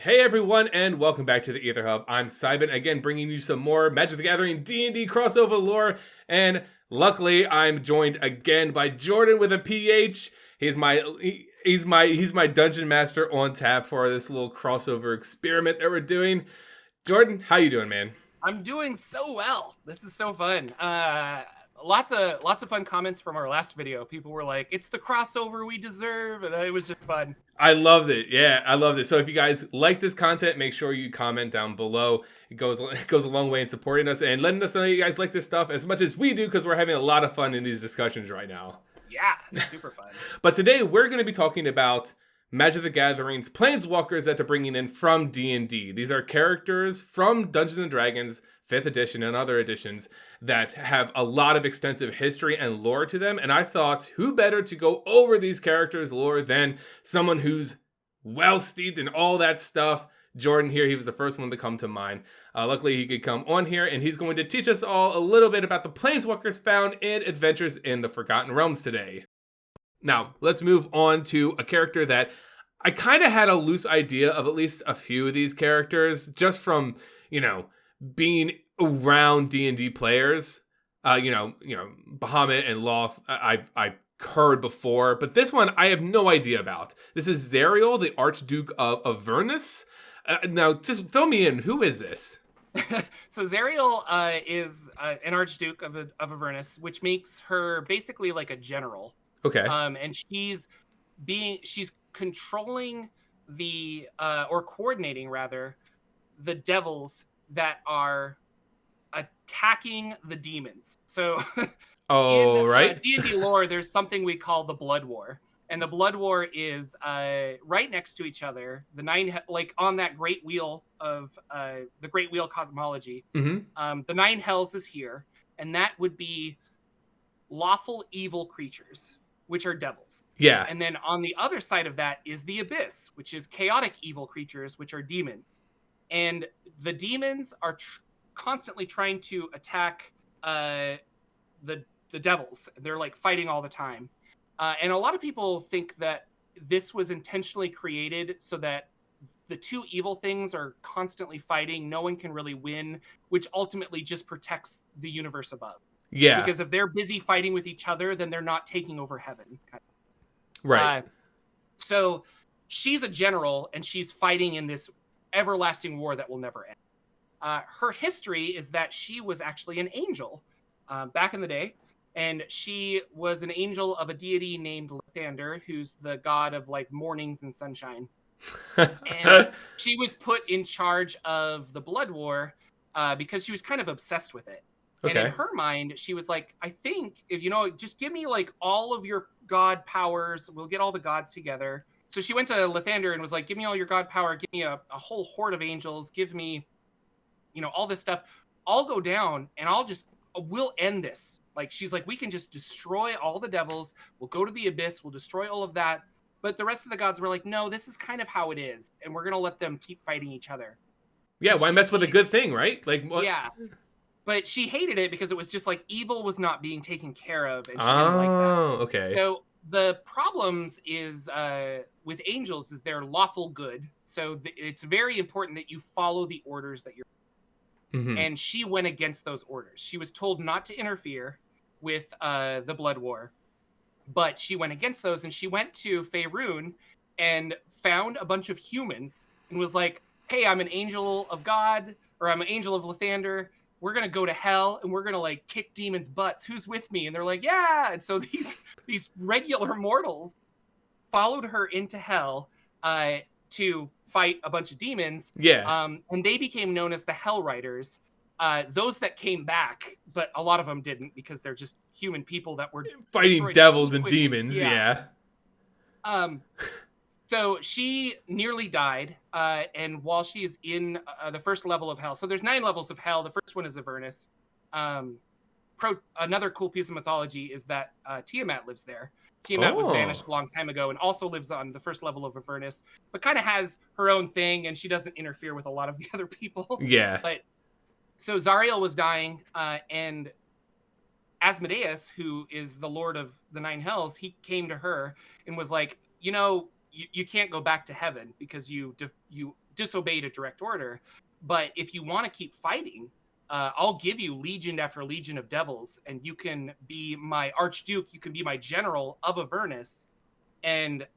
Hey everyone, and welcome back to the Ether Hub. I'm Simon, again bringing you some more Magic the Gathering D&D crossover lore, and luckily I'm joined again by Jordan with a PH. He's my dungeon master on tap for this little crossover experiment that we're doing. Jordan, how you doing, man? I'm doing so well. This is so fun. Lots of fun comments from our last video. People were like, "It's the crossover we deserve," and it was just fun. I loved it. Yeah, I loved it. So if you guys like this content, make sure you comment down below. It goes a long way in supporting us and letting us know you guys like this stuff as much as we do, because we're having a lot of fun in these discussions right now. Yeah, it's super fun. But today we're going to be talking about Magic the Gathering's Planeswalkers that they're bringing in from D&D. These are characters from Dungeons & Dragons 5th edition and other editions that have a lot of extensive history and lore to them. And I thought, who better to go over these characters' lore than someone who's well steeped in all that stuff? Jordan here, he was the first one to come to mind. Luckily, he could come on here, and he's going to teach us all a little bit about the Planeswalkers found in Adventures in the Forgotten Realms today. Now, let's move on to a character that I kind of had a loose idea of at least a few of these characters just from, being around D&D players. Bahamut and Loth, I've heard before, but this one I have no idea about. This is Zariel, the Archduke of Avernus. Now, just fill me in. Who is this? So Zariel is an Archduke of Avernus, which makes her basically like a general. Okay. And she's controlling or coordinating rather the devils that are attacking the demons. So in D&D lore, there's something we call the Blood War. And the Blood War is right next to each other. The nine, like on that great wheel of the Great Wheel cosmology. Mm-hmm. The 9 hells is here. And that would be lawful evil creatures, which are devils. Yeah. And then on the other side of that is the abyss, which is chaotic evil creatures, which are demons. And the demons are constantly trying to attack the devils. They're like fighting all the time. And a lot of people think that this was intentionally created so that the two evil things are constantly fighting. No one can really win, which ultimately just protects the universe above. Yeah. Because if they're busy fighting with each other, then they're not taking over heaven. Right. So she's a general, and she's fighting in this everlasting war that will never end. Her history is that she was actually an angel back in the day. And she was an angel of a deity named Lathander, who's the god of like mornings and sunshine. And she was put in charge of the Blood War because she was kind of obsessed with it. Okay. And in her mind, she was like, I think if just give me like all of your god powers. We'll get all the gods together. So she went to Lathander and was like, give me all your god power. Give me a whole horde of angels. Give me, all this stuff. I'll go down and we'll end this. Like, she's like, we can just destroy all the devils. We'll go to the abyss. We'll destroy all of that. But the rest of the gods were like, no, this is kind of how it is. And we're going to let them keep fighting each other. Yeah, why mess with a good thing, right? Like, what? Yeah. But she hated it because it was just like evil was not being taken care of. And she didn't like that. Okay. So the problems is with angels is they're lawful good. So it's very important that you follow the orders that you're. Mm-hmm. And she went against those orders. She was told not to interfere with the Blood War, but she went against those, and she went to Faerun and found a bunch of humans and was like, hey, I'm an angel of God, or I'm an angel of Lathander. We're going to go to hell, and we're going to like kick demons' butts. Who's with me? And they're like, yeah. And so these regular mortals followed her into hell to fight a bunch of demons. Yeah. And they became known as the Hell Riders. Those that came back, but a lot of them didn't because they're just human people that were fighting devils and demons. Yeah. So she nearly died. And while she's in the first level of hell, so there's 9 levels of hell. The first one is Avernus. Another cool piece of mythology is that Tiamat lives there. Tiamat was banished a long time ago and also lives on the first level of Avernus, but kind of has her own thing, and she doesn't interfere with a lot of the other people. Yeah. But so Zariel was dying, and Asmodeus, who is the Lord of the 9 Hells, he came to her and was like, you can't go back to heaven because you disobeyed a direct order. But if you want to keep fighting, I'll give you legion after legion of devils, and you can be my Archduke, you can be my general of Avernus, and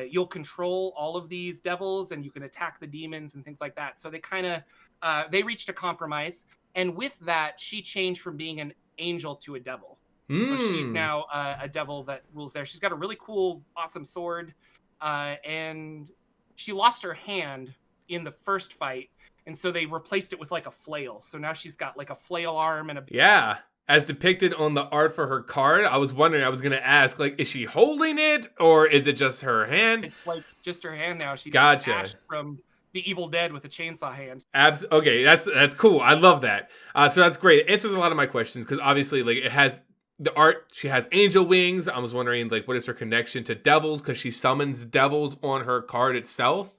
you'll control all of these devils, and you can attack the demons and things like that. So they kind of they reached a compromise, and with that, she changed from being an angel to a devil. So she's now a devil that rules there. She's got a really cool, awesome sword, and she lost her hand in the first fight, and so they replaced it with like a flail. So now she's got like a flail arm and a... Yeah. As depicted on the art for her card, I was wondering, I was going to ask, like, is she holding it or is it just her hand? It's like just her hand now. She's Gotcha. Ash from The Evil Dead with a chainsaw hand. Okay, that's cool. I love that. So that's great. It answers a lot of my questions because obviously, like, it has the art. She has angel wings. I was wondering, like, what is her connection to devils because she summons devils on her card itself.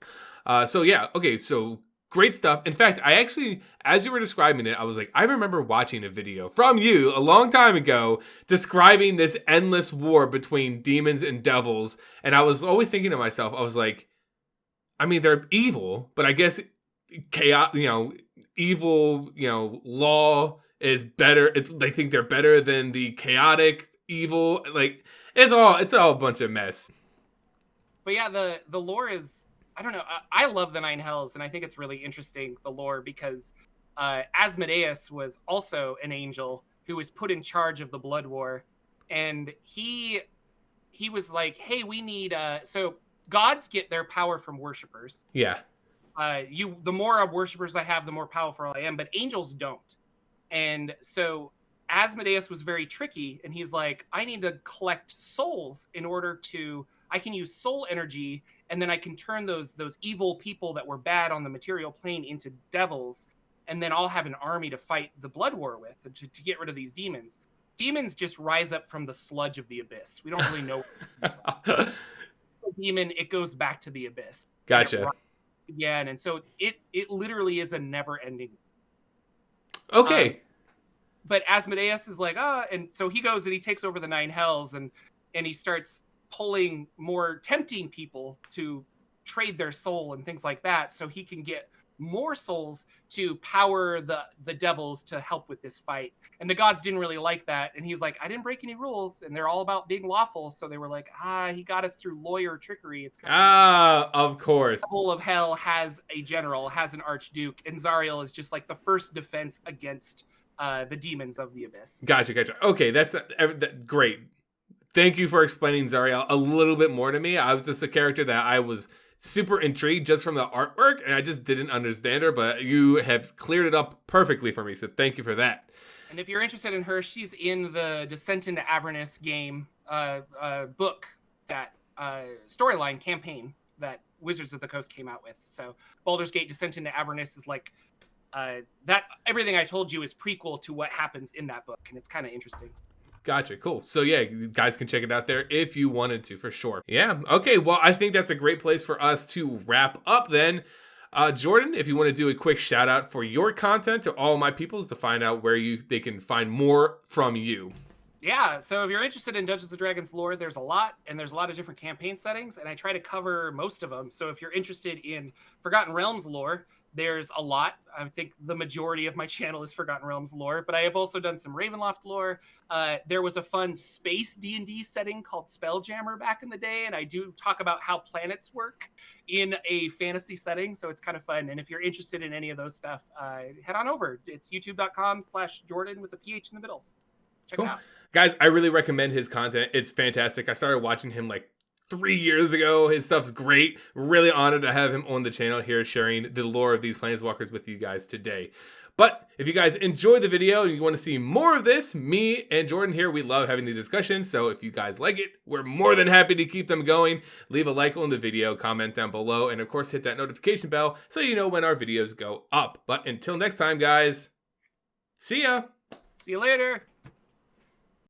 So yeah, okay, so great stuff. In fact, I actually, as you were describing it, I was like, I remember watching a video from you a long time ago describing this endless war between demons and devils. And I was always thinking to myself, I was like, I mean, they're evil, but I guess chaos, evil, law is better. They think they're better than the chaotic evil. Like, it's all a bunch of mess. But yeah, the lore is, I don't know. I love the Nine Hells, and I think it's really interesting, the lore, because Asmodeus was also an angel who was put in charge of the Blood War, and he was like, hey, we need so gods get their power from worshippers. Yeah. The more worshippers I have, the more powerful I am, but angels don't. And so Asmodeus was very tricky, and he's like, I need to collect souls in order to, I can use soul energy, and then I can turn those evil people that were bad on the material plane into devils, and then I'll have an army to fight the Blood War with, to get rid of these demons. Demons just rise up from the sludge of the abyss. We don't really know. Demon, it goes back to the abyss. Gotcha. Again, and so it literally is a never-ending. Okay. But Asmodeus is like, and so he goes and he takes over the Nine Hells, and he starts pulling more tempting people to trade their soul and things like that, so he can get more souls to power the devils to help with this fight. And the gods didn't really like that, and he's like, I didn't break any rules, and they're all about being lawful, so they were like, he got us through lawyer trickery. It's kind of course. The Devil of Hell has a general, has an archduke, and Zariel is just like the first defense against the demons of the abyss. Gotcha. Okay, that's great. Thank you for explaining Zariel a little bit more to me. I was just a character that I was super intrigued just from the artwork, and I just didn't understand her, but you have cleared it up perfectly for me, so thank you for that. And if you're interested in her, she's in the Descent into Avernus game book, that storyline campaign that Wizards of the Coast came out with. So Baldur's Gate Descent into Avernus is like that. Everything I told you is prequel to what happens in that book, and it's kind of interesting. Gotcha. Cool. So yeah, you guys can check it out there if you wanted to, for sure. Yeah. Okay. Well, I think that's a great place for us to wrap up then. Jordan, if you want to do a quick shout out for your content to all my peoples to find out where they can find more from you. Yeah, so if you're interested in Dungeons & Dragons lore, there's a lot, and there's a lot of different campaign settings, and I try to cover most of them. So if you're interested in Forgotten Realms lore, there's a lot. I think the majority of my channel is Forgotten Realms lore, but I have also done some Ravenloft lore. There was a fun space D&D setting called Spelljammer back in the day, and I do talk about how planets work in a fantasy setting, so it's kind of fun. And if you're interested in any of those stuff, head on over. It's youtube.com/Jordan with a PH in the middle. Check it out. Guys, I really recommend his content. It's fantastic. I started watching him like 3 years ago. His stuff's great. Really honored to have him on the channel here sharing the lore of these Planeswalkers with you guys today. But if you guys enjoyed the video and you want to see more of this, me and Jordan here, we love having the discussions. So if you guys like it, we're more than happy to keep them going. Leave a like on the video, comment down below, and of course hit that notification bell so you know when our videos go up. But until next time, guys, see ya. See you later.